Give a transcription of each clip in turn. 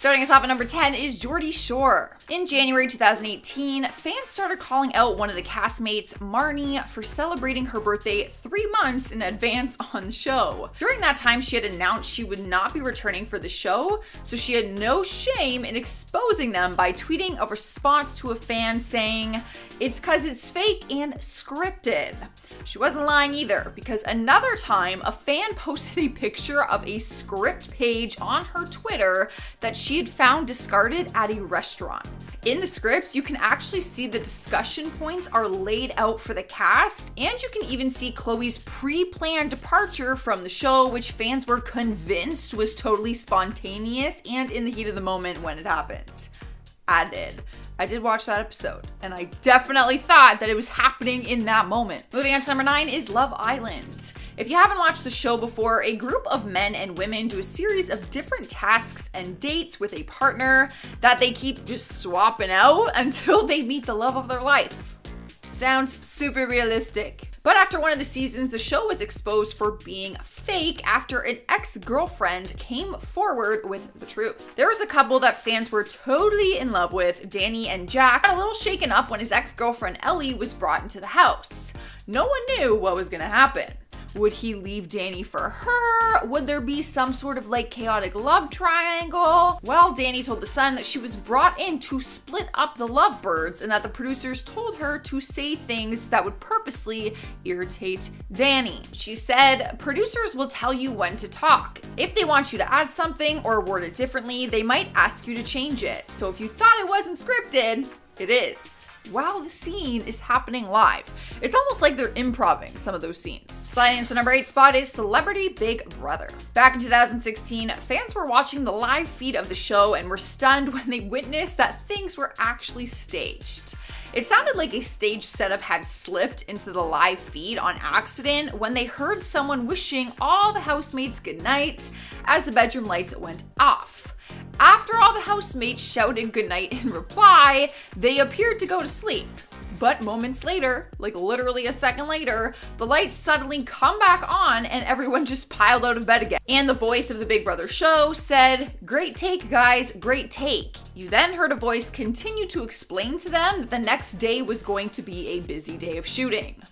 Starting us off at number 10 is Geordie Shore. In January 2018, fans started calling out one of the castmates, Marnie, for celebrating her birthday 3 months in advance on the show. During that time, she had announced she would not be returning for the show, so she had no shame in exposing them by tweeting a response to a fan saying, "It's 'cause it's fake and scripted." She wasn't lying either, because another time, a fan posted a picture of a script page on her Twitter that she had found discarded at a restaurant. In the script, you can actually see the discussion points are laid out for the cast, and you can even see Chloe's pre-planned departure from the show, which fans were convinced was totally spontaneous and in the heat of the moment when it happened. I did watch that episode, and I definitely thought that it was happening in that moment. Moving on to number 9 is Love Island. If you haven't watched the show before, a group of men and women do a series of different tasks and dates with a partner that they keep just swapping out until they meet the love of their life. Sounds super realistic. But after one of the seasons, the show was exposed for being fake after an ex-girlfriend came forward with the truth. There was a couple that fans were totally in love with. Danny and Jack got a little shaken up when his ex-girlfriend Ellie was brought into the house. No one knew what was gonna happen. Would he leave Danny for her? Would there be some sort of chaotic love triangle? Well, Danny told The Sun that she was brought in to split up the lovebirds and that the producers told her to say things that would purposely irritate Danny. She said, "Producers will tell you when to talk. If they want you to add something or word it differently, they might ask you to change it. So if you thought it wasn't scripted, it is." While the scene is happening live. It's almost like they're improvising some of those scenes. Sliding into number 8 spot is Celebrity Big Brother. Back in 2016, fans were watching the live feed of the show and were stunned when they witnessed that things were actually staged. It sounded like a stage setup had slipped into the live feed on accident when they heard someone wishing all the housemates goodnight as the bedroom lights went off. After all the housemates shouted goodnight in reply, they appeared to go to sleep. But moments later, literally a second later, the lights suddenly come back on and everyone just piled out of bed again. And the voice of the Big Brother show said, "Great take, guys, great take." You then heard a voice continue to explain to them that the next day was going to be a busy day of shooting.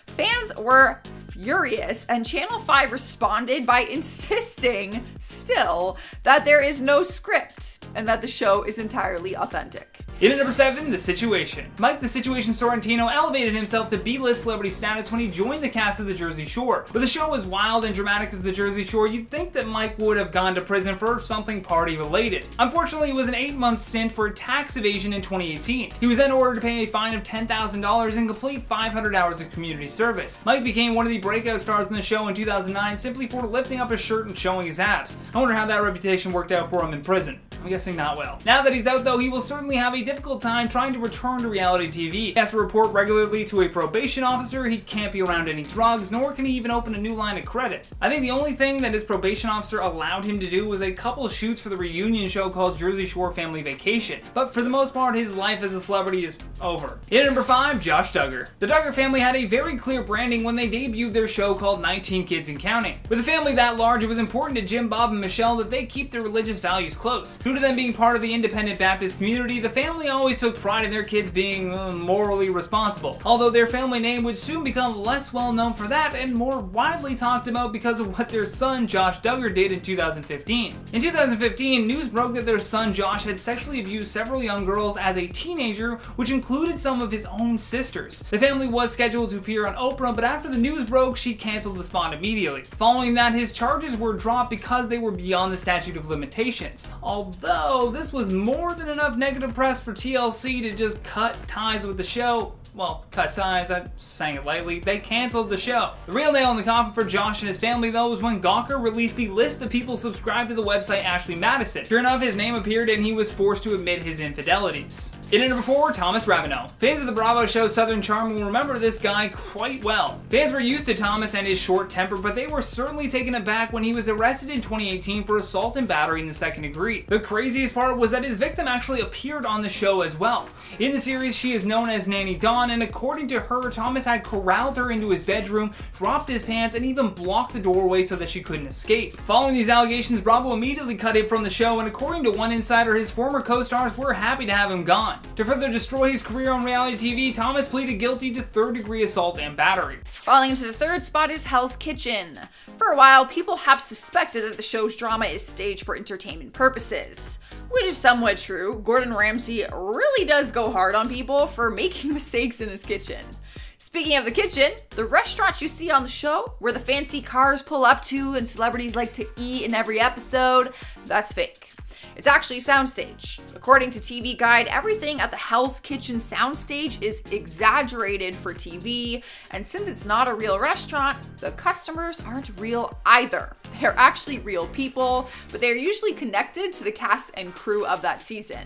Fans were furious, and Channel 5 responded by insisting still that there is no script and that the show is entirely authentic. In at number 7, The Situation. Mike the Situation Sorrentino elevated himself to B-list celebrity status when he joined the cast of the Jersey Shore. But the show as wild and dramatic as the Jersey Shore, you'd think that Mike would have gone to prison for something party related. Unfortunately, it was an 8-month stint for tax evasion in 2018. He was then ordered to pay a fine of $10,000 and complete 500 hours of community service. Mike became one of the breakout stars in the show in 2009 simply for lifting up his shirt and showing his abs. I wonder how that reputation worked out for him in prison. I'm guessing not well. Now that he's out though, he will certainly have a difficult time trying to return to reality TV. He has to report regularly to a probation officer, he can't be around any drugs, nor can he even open a new line of credit. I think the only thing that his probation officer allowed him to do was a couple shoots for the reunion show called Jersey Shore Family Vacation. But for the most part, his life as a celebrity is over. In at number 5, Josh Duggar. The Duggar family had a very clear branding when they debuted their show called 19 Kids and Counting. With a family that large, it was important to Jim, Bob, and Michelle that they keep their religious values close. Due to them being part of the independent Baptist community, the family always took pride in their kids being morally responsible. Although their family name would soon become less well known for that and more widely talked about because of what their son Josh Duggar did in 2015. In 2015, news broke that their son Josh had sexually abused several young girls as a teenager, which included some of his own sisters. The family was scheduled to appear on Oprah, but after the news broke, she canceled the spot immediately. Following that, his charges were dropped because they were beyond the statute of limitations. Although this was more than enough negative press for TLC to just cut ties with the show. Well, cut ties, I'm saying it lightly, they canceled the show. The real nail in the coffin for Josh and his family though was when Gawker released the list of people subscribed to the website Ashley Madison. Sure enough, his name appeared and he was forced to admit his infidelities. In at number 4, Thomas Ravenel. Fans of the Bravo show Southern Charm will remember this guy quite well. Fans were used to Thomas and his short temper, but they were certainly taken aback when he was arrested in 2018 for assault and battery in the second degree. The craziest part was that his victim actually appeared on the show as well. In the series, she is known as Nanny Dawn, gone, and according to her, Thomas had corralled her into his bedroom, dropped his pants, and even blocked the doorway so that she couldn't escape. Following these allegations, Bravo immediately cut him from the show, and according to one insider, his former co-stars were happy to have him gone. To further destroy his career on reality TV, Thomas pleaded guilty to third-degree assault and battery. Falling into the third spot is Hell's Kitchen. For a while, people have suspected that the show's drama is staged for entertainment purposes, which is somewhat true. Gordon Ramsay really does go hard on people for making mistakes in his kitchen. Speaking of the kitchen, the restaurants you see on the show, where the fancy cars pull up to and celebrities like to eat in every episode, that's fake. It's actually a soundstage. According to TV Guide, everything at the Hell's Kitchen soundstage is exaggerated for TV, and since it's not a real restaurant, the customers aren't real either. They're actually real people, but they're usually connected to the cast and crew of that season.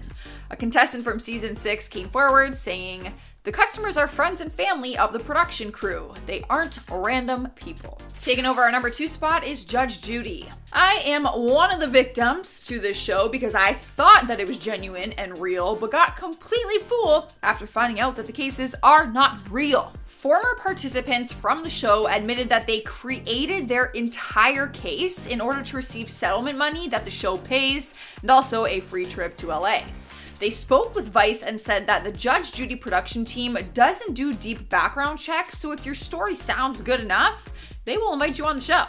A contestant from season 6 came forward saying, "The customers are friends and family of the production crew. They aren't random people." Taking over our number 2 spot is Judge Judy. I am one of the victims to this show because I thought that it was genuine and real, but got completely fooled after finding out that the cases are not real. Former participants from the show admitted that they created their entire case in order to receive settlement money that the show pays, and also a free trip to LA. They spoke with Vice and said that the Judge Judy production team doesn't do deep background checks, so if your story sounds good enough, they will invite you on the show.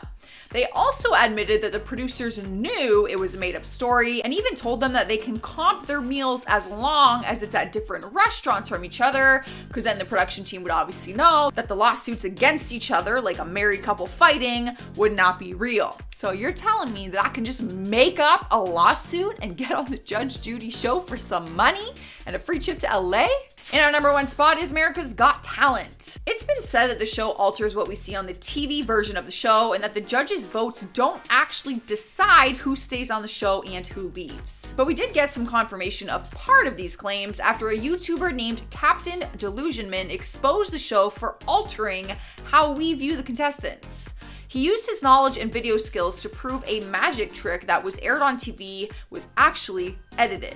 They also admitted that the producers knew it was a made-up story and even told them that they can comp their meals as long as it's at different restaurants from each other, because then the production team would obviously know that the lawsuits against each other, like a married couple fighting, would not be real. So you're telling me that I can just make up a lawsuit and get on the Judge Judy show for some money and a free trip to LA? In our number 1 spot is America's Got Talent. It's been said that the show alters what we see on the TV version of the show and that the judges' votes don't actually decide who stays on the show and who leaves. But we did get some confirmation of part of these claims after a YouTuber named Captain Delusionman exposed the show for altering how we view the contestants. He used his knowledge and video skills to prove a magic trick that was aired on TV was actually edited.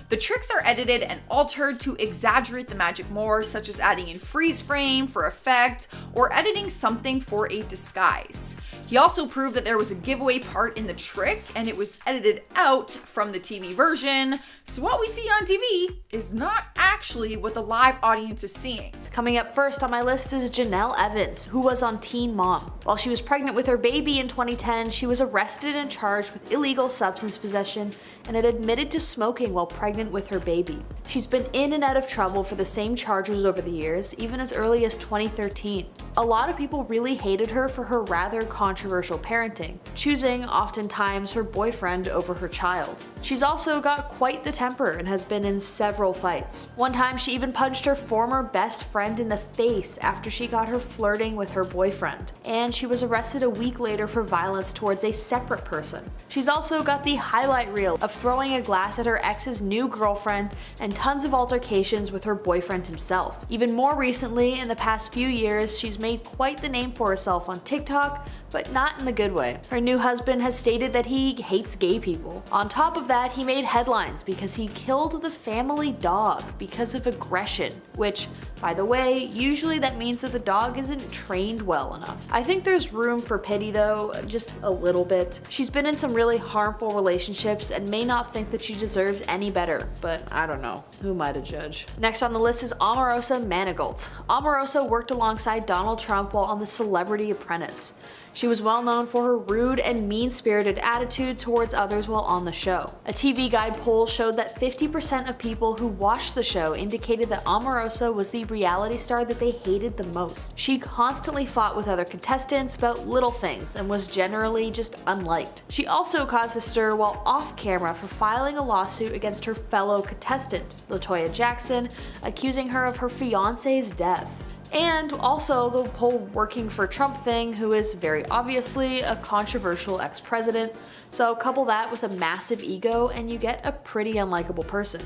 The tricks are edited and altered to exaggerate the magic more, such as adding in freeze frame for effect or editing something for a disguise. He also proved that there was a giveaway part in the trick and it was edited out from the TV version. So what we see on TV is not actually what the live audience is seeing. Coming up first on my list is Janelle Evans, who was on Teen Mom. While she was pregnant with her baby in 2010, she was arrested and charged with illegal substance possession and had admitted to smoking while pregnant with her baby. She's been in and out of trouble for the same charges over the years, even as early as 2013. A lot of people really hated her for her rather controversial parenting, choosing oftentimes her boyfriend over her child. She's also got quite the temper and has been in several fights. One time she even punched her former best friend in the face after she got her flirting with her boyfriend, and she was arrested a week later for violence towards a separate person. She's also got the highlight reel of throwing a glass at her ex's new girlfriend and tons of altercations with her boyfriend himself. Even more recently, in the past few years, she's made quite the name for herself on TikTok, but not in the good way. Her new husband has stated that he hates gay people. On top of that, he made headlines because he killed the family dog because of aggression, which, by the way, usually that means that the dog isn't trained well enough. I think there's room for pity though, just a little bit. She's been in some really harmful relationships and may not think that she deserves any better, but I don't know. Who am I to judge? Next on the list is Omarosa Manigault. Omarosa worked alongside Donald Trump while on The Celebrity Apprentice. She was well known for her rude and mean-spirited attitude towards others while on the show. A TV Guide poll showed that 50% of people who watched the show indicated that Omarosa was the reality star that they hated the most. She constantly fought with other contestants about little things and was generally just unliked. She also caused a stir while off camera for filing a lawsuit against her fellow contestant, LaToya Jackson, accusing her of her fiance's death. And also the whole working for Trump thing, who is very obviously a controversial ex-president. So couple that with a massive ego and you get a pretty unlikable person.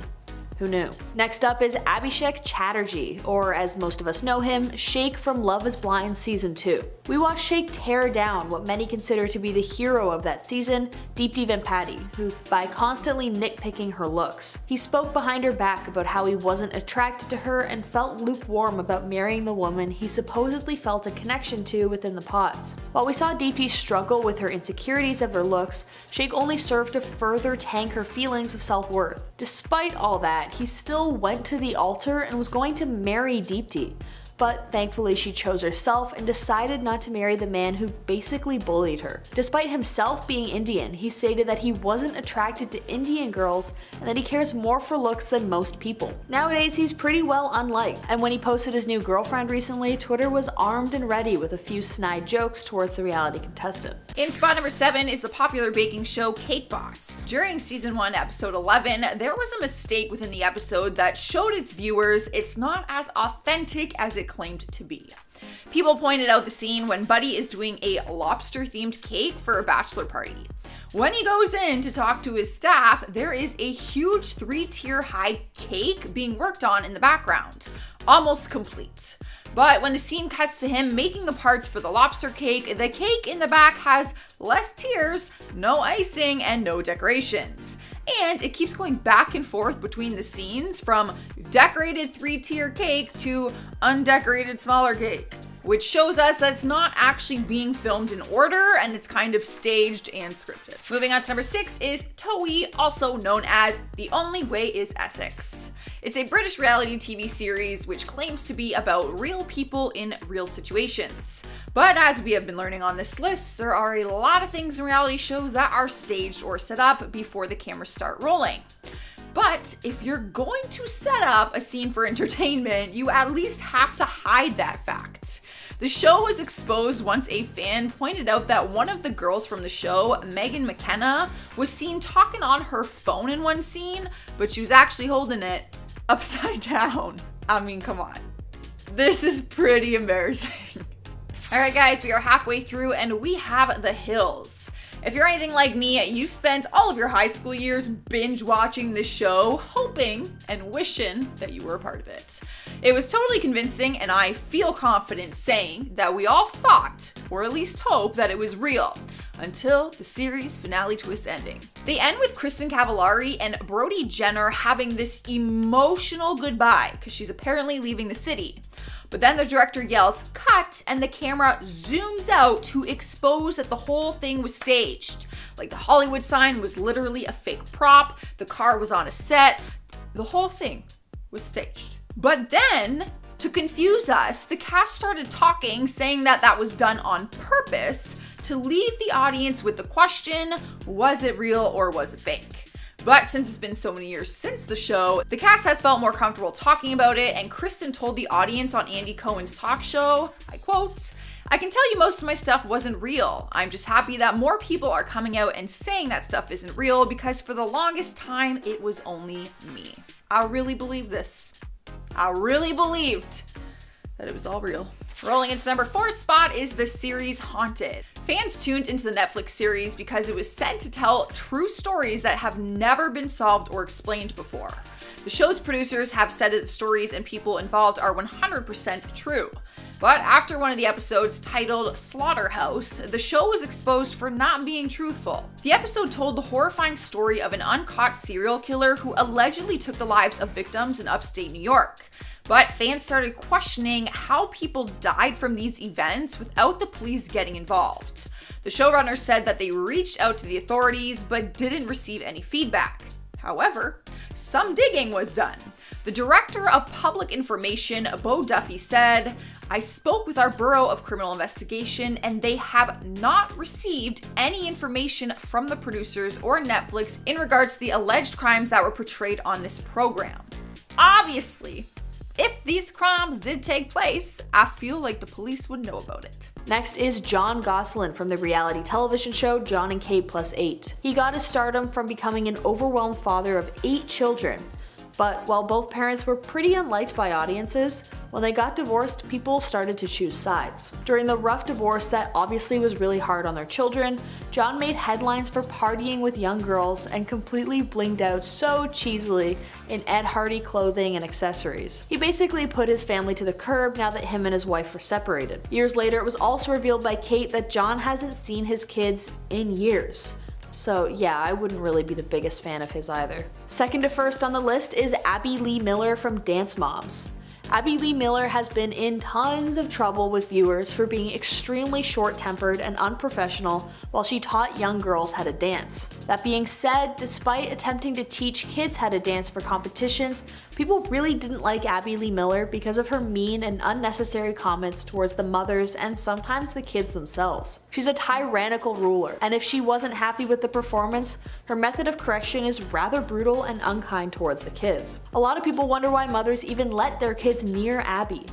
Who knew? Next up is Abhishek Chatterjee, or as most of us know him, Shake from Love is Blind Season 2. We watched Shake tear down what many consider to be the hero of that season, Deepti Vempati, who by constantly nitpicking her looks. He spoke behind her back about how he wasn't attracted to her and felt lukewarm about marrying the woman he supposedly felt a connection to within the pods. While we saw Deepti struggle with her insecurities of her looks, Shake only served to further tank her feelings of self-worth. Despite all that, he still went to the altar and was going to marry Deepti. But thankfully she chose herself and decided not to marry the man who basically bullied her. Despite himself being Indian, he stated that he wasn't attracted to Indian girls and that he cares more for looks than most people. Nowadays he's pretty well unliked, and when he posted his new girlfriend recently, Twitter was armed and ready with a few snide jokes towards the reality contestant. In spot number 7 is the popular baking show Cake Boss. During season 1, episode 11, there was a mistake within the episode that showed its viewers it's not as authentic as it claimed to be. People pointed out the scene when Buddy is doing a lobster-themed cake for a bachelor party. When he goes in to talk to his staff, there is a huge 3-tier high cake being worked on in the background, almost complete. But when the scene cuts to him making the parts for the lobster cake, the cake in the back has less tiers, no icing, and no decorations. And it keeps going back and forth between the scenes from decorated 3-tier cake to undecorated smaller cake, which shows us that it's not actually being filmed in order and it's kind of staged and scripted. Moving on to number 6 is Towie, also known as The Only Way is Essex. It's a British reality TV series which claims to be about real people in real situations. But as we have been learning on this list, there are a lot of things in reality shows that are staged or set up before the cameras start rolling. But if you're going to set up a scene for entertainment, you at least have to hide that fact. The show was exposed once a fan pointed out that one of the girls from the show, Megan McKenna, was seen talking on her phone in one scene, but she was actually holding it upside down. I mean, come on. This is pretty embarrassing. Alright guys, we are halfway through and we have The Hills. If you're anything like me, you spent all of your high school years binge watching this show, hoping and wishing that you were a part of it. It was totally convincing, and I feel confident saying that we all thought, or at least hope, that it was real, until the series finale twist ending. They end with Kristen Cavallari and Brody Jenner having this emotional goodbye, because she's apparently leaving the city. But then the director yells, "Cut," and the camera zooms out to expose that the whole thing was staged. Like the Hollywood sign was literally a fake prop, the car was on a set, the whole thing was staged. But then, to confuse us, the cast started talking, saying that that was done on purpose to leave the audience with the question, was it real or was it fake? But since it's been so many years since the show, the cast has felt more comfortable talking about it, and Kristen told the audience on Andy Cohen's talk show, I quote, "I can tell you most of my stuff wasn't real. I'm just happy that more people are coming out and saying that stuff isn't real, because for the longest time, it was only me." I really believed this. I really believed that it was all real. Rolling into number 4 spot is the series Haunted. Fans tuned into the Netflix series because it was said to tell true stories that have never been solved or explained before. The show's producers have said that the stories and people involved are 100% true. But after one of the episodes titled Slaughterhouse, the show was exposed for not being truthful. The episode told the horrifying story of an uncaught serial killer who allegedly took the lives of victims in upstate New York. But fans started questioning how people died from these events without the police getting involved. The showrunners said that they reached out to the authorities but didn't receive any feedback. However, some digging was done. The director of public information, Bo Duffy, said, "I spoke with our Bureau of Criminal Investigation and they have not received any information from the producers or Netflix in regards to the alleged crimes that were portrayed on this program." Obviously, if these crimes did take place, I feel like the police would know about it. Next is John Gosselin from the reality television show John and Kate +8. He got his stardom from becoming an overwhelmed father of 8 children. But while both parents were pretty unliked by audiences, when they got divorced, people started to choose sides. During the rough divorce that obviously was really hard on their children, John made headlines for partying with young girls and completely blinged out so cheesily in Ed Hardy clothing and accessories. He basically put his family to the curb now that him and his wife were separated. Years later, it was also revealed by Kate that John hasn't seen his kids in years. So yeah, I wouldn't really be the biggest fan of his either. Second to first on the list is Abby Lee Miller from Dance Moms. Abby Lee Miller has been in tons of trouble with viewers for being extremely short-tempered and unprofessional while she taught young girls how to dance. That being said, despite attempting to teach kids how to dance for competitions, people really didn't like Abby Lee Miller because of her mean and unnecessary comments towards the mothers and sometimes the kids themselves. She's a tyrannical ruler, and if she wasn't happy with the performance, her method of correction is rather brutal and unkind towards the kids. A lot of people wonder why mothers even let their kids near Abby.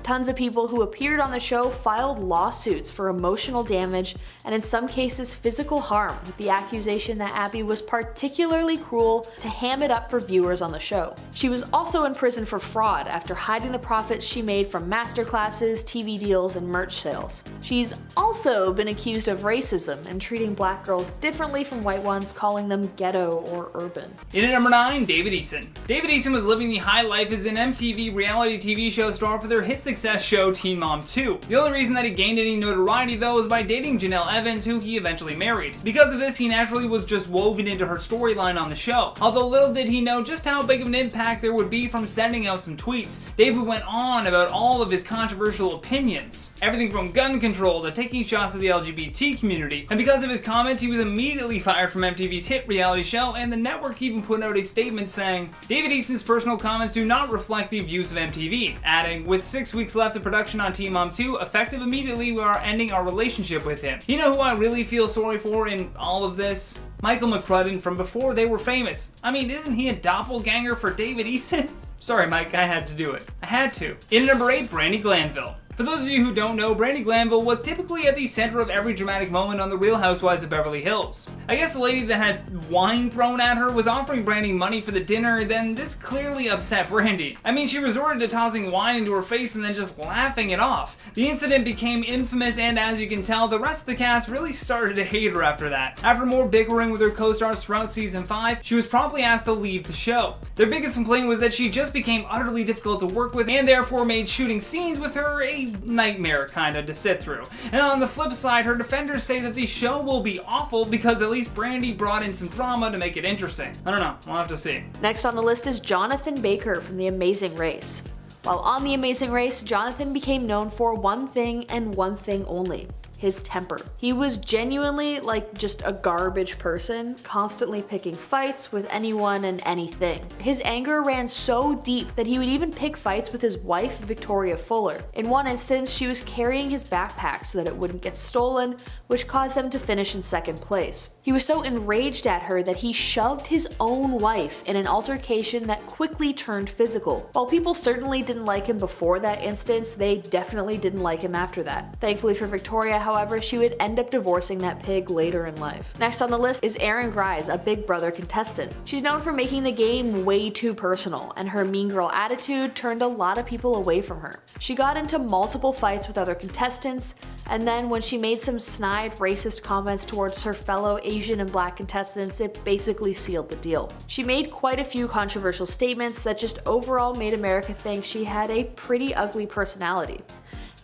Tons of people who appeared on the show filed lawsuits for emotional damage and in some cases physical harm, with the accusation that Abby was particularly cruel to ham it up for viewers on the show. She was also in prison for fraud after hiding the profits she made from masterclasses, TV deals, and merch sales. She's also been accused of racism and treating black girls differently from white ones, calling them ghetto or urban. In at number 9, David Eason. David Eason was living the high life as an MTV reality TV show star for their hit success show Teen Mom 2. The only reason that he gained any notoriety though was by dating Janelle Evans, who he eventually married. Because of this, he naturally was just woven into her storyline on the show. Although little did he know just how big of an impact there would be from sending out some tweets. David went on about all of his controversial opinions. Everything from gun control to taking shots at the LGBT community. And because of his comments, he was immediately fired from MTV's hit reality show, and the network even put out a statement saying, "David Eason's personal comments do not reflect the views of MTV," adding, "With 6 weeks left of production on Teen Mom 2, effective immediately, we are ending our relationship with him." You know who I really feel sorry for in all of this? Michael McCrudden from before they were famous. I mean, isn't he a doppelganger for David Eason? Sorry, Mike, I had to do it. I had to. In at number 8, Brandi Glanville. For those of you who don't know, Brandi Glanville was typically at the center of every dramatic moment on The Real Housewives of Beverly Hills. I guess the lady that had wine thrown at her was offering Brandi money for the dinner, then this clearly upset Brandi. I mean, she resorted to tossing wine into her face and then just laughing it off. The incident became infamous, and as you can tell, the rest of the cast really started to hate her after that. After more bickering with her co-stars throughout season 5, she was promptly asked to leave the show. Their biggest complaint was that she just became utterly difficult to work with and therefore made shooting scenes with her a nightmare kinda to sit through. And on the flip side, her defenders say that the show will be awful because at least Brandi brought in some drama to make it interesting. I don't know, we'll have to see. Next on the list is Jonathan Baker from The Amazing Race. While on The Amazing Race, Jonathan became known for one thing and one thing only: his temper. He was genuinely like just a garbage person, constantly picking fights with anyone and anything. His anger ran so deep that he would even pick fights with his wife, Victoria Fuller. In one instance, she was carrying his backpack so that it wouldn't get stolen, which caused them to finish in second place. He was so enraged at her that he shoved his own wife in an altercation that quickly turned physical. While people certainly didn't like him before that instance, they definitely didn't like him after that. Thankfully for Victoria, however, she would end up divorcing that pig later in life. Next on the list is Aaryn Gries, a Big Brother contestant. She's known for making the game way too personal, and her mean girl attitude turned a lot of people away from her. She got into multiple fights with other contestants, and then when she made some snide, racist comments towards her fellow Asian and Black contestants, it basically sealed the deal. She made quite a few controversial statements that just overall made America think she had a pretty ugly personality.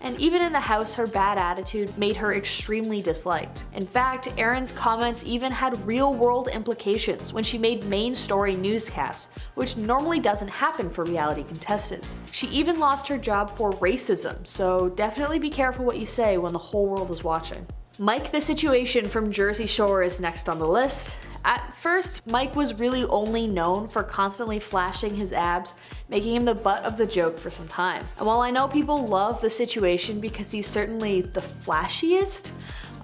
And even in the house, her bad attitude made her extremely disliked. In fact, Aaryn's comments even had real-world implications when she made main story newscasts, which normally doesn't happen for reality contestants. She even lost her job for racism, so definitely be careful what you say when the whole world is watching. Mike the Situation from Jersey Shore is next on the list. At first, Mike was really only known for constantly flashing his abs, making him the butt of the joke for some time. And while I know people love The Situation because he's certainly the flashiest,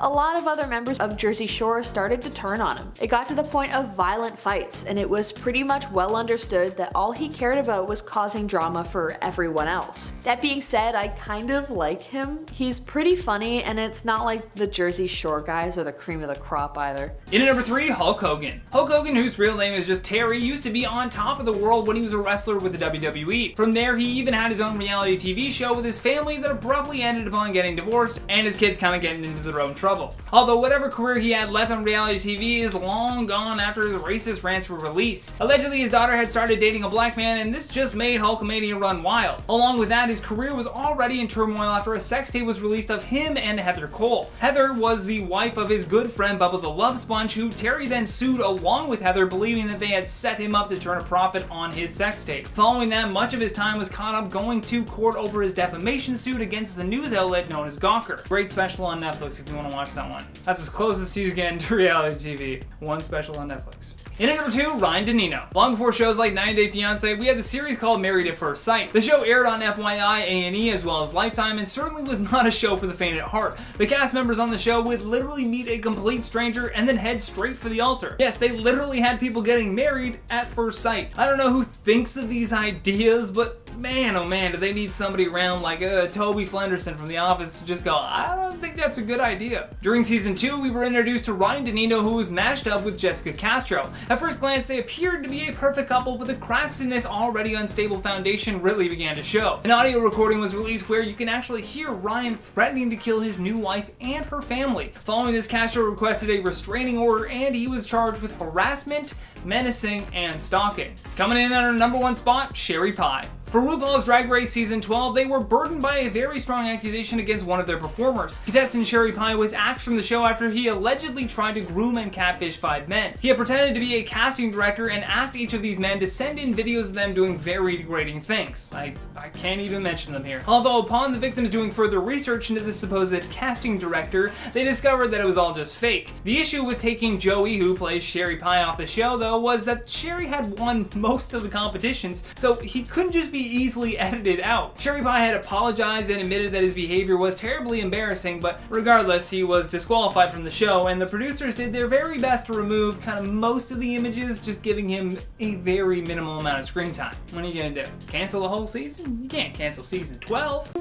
a lot of other members of Jersey Shore started to turn on him. It got to the point of violent fights, and it was pretty much well understood that all he cared about was causing drama for everyone else. That being said, I kind of like him. He's pretty funny, and it's not like the Jersey Shore guys are the cream of the crop either. In at number 3, Hulk Hogan. Hulk Hogan, whose real name is just Terry, used to be on top of the world when he was a wrestler with the WWE. From there, he even had his own reality TV show with his family that abruptly ended upon getting divorced and his kids kind of getting into their own trouble. Although whatever career he had left on reality TV is long gone after his racist rants were released. Allegedly, his daughter had started dating a black man, and this just made Hulkamania run wild. Along with that, his career was already in turmoil after a sex tape was released of him and Heather Cole. Heather was the wife of his good friend Bubba the Love Sponge, who Terry then sued along with Heather, believing that they had set him up to turn a profit on his sex tape. Following that, much of his time was caught up going to court over his defamation suit against the news outlet known as Gawker. Great special on Netflix if you want to watch that one. That's as close as he's getting to reality TV. One special on Netflix. In at number 2, Ryan DeNino. Long before shows like 90 Day Fiancé, we had the series called Married at First Sight. The show aired on FYI, A&E, as well as Lifetime, and certainly was not a show for the faint at heart. The cast members on the show would literally meet a complete stranger and then head straight for the altar. Yes, they literally had people getting married at first sight. I don't know who thinks of these ideas, but man, oh man, do they need somebody around like Toby Flenderson from The Office to just go, I don't think that's a good idea. During season 2, we were introduced to Ryan DeNino, who was matched up with Jessica Castro. At first glance, they appeared to be a perfect couple, but the cracks in this already unstable foundation really began to show. An audio recording was released where you can actually hear Ryan threatening to kill his new wife and her family. Following this, Castro requested a restraining order, and he was charged with harassment, menacing, and stalking. Coming in at our number 1 spot, Sherry Pie. For RuPaul's Drag Race Season 12, they were burdened by a very strong accusation against one of their performers. Contestant Sherry Pie was axed from the show after he allegedly tried to groom and catfish 5 men. He had pretended to be a casting director and asked each of these men to send in videos of them doing very degrading things. I can't even mention them here. Although upon the victims doing further research into this supposed casting director, they discovered that it was all just fake. The issue with taking Joey, who plays Sherry Pie, off the show though was that Sherry had won most of the competitions, so he couldn't just be easily edited out. Sherry Pie had apologized and admitted that his behavior was terribly embarrassing, but regardless, he was disqualified from the show, and the producers did their very best to remove kind of most of the images, just giving him a very minimal amount of screen time. What are you gonna do? Cancel the whole season? You can't cancel season 12.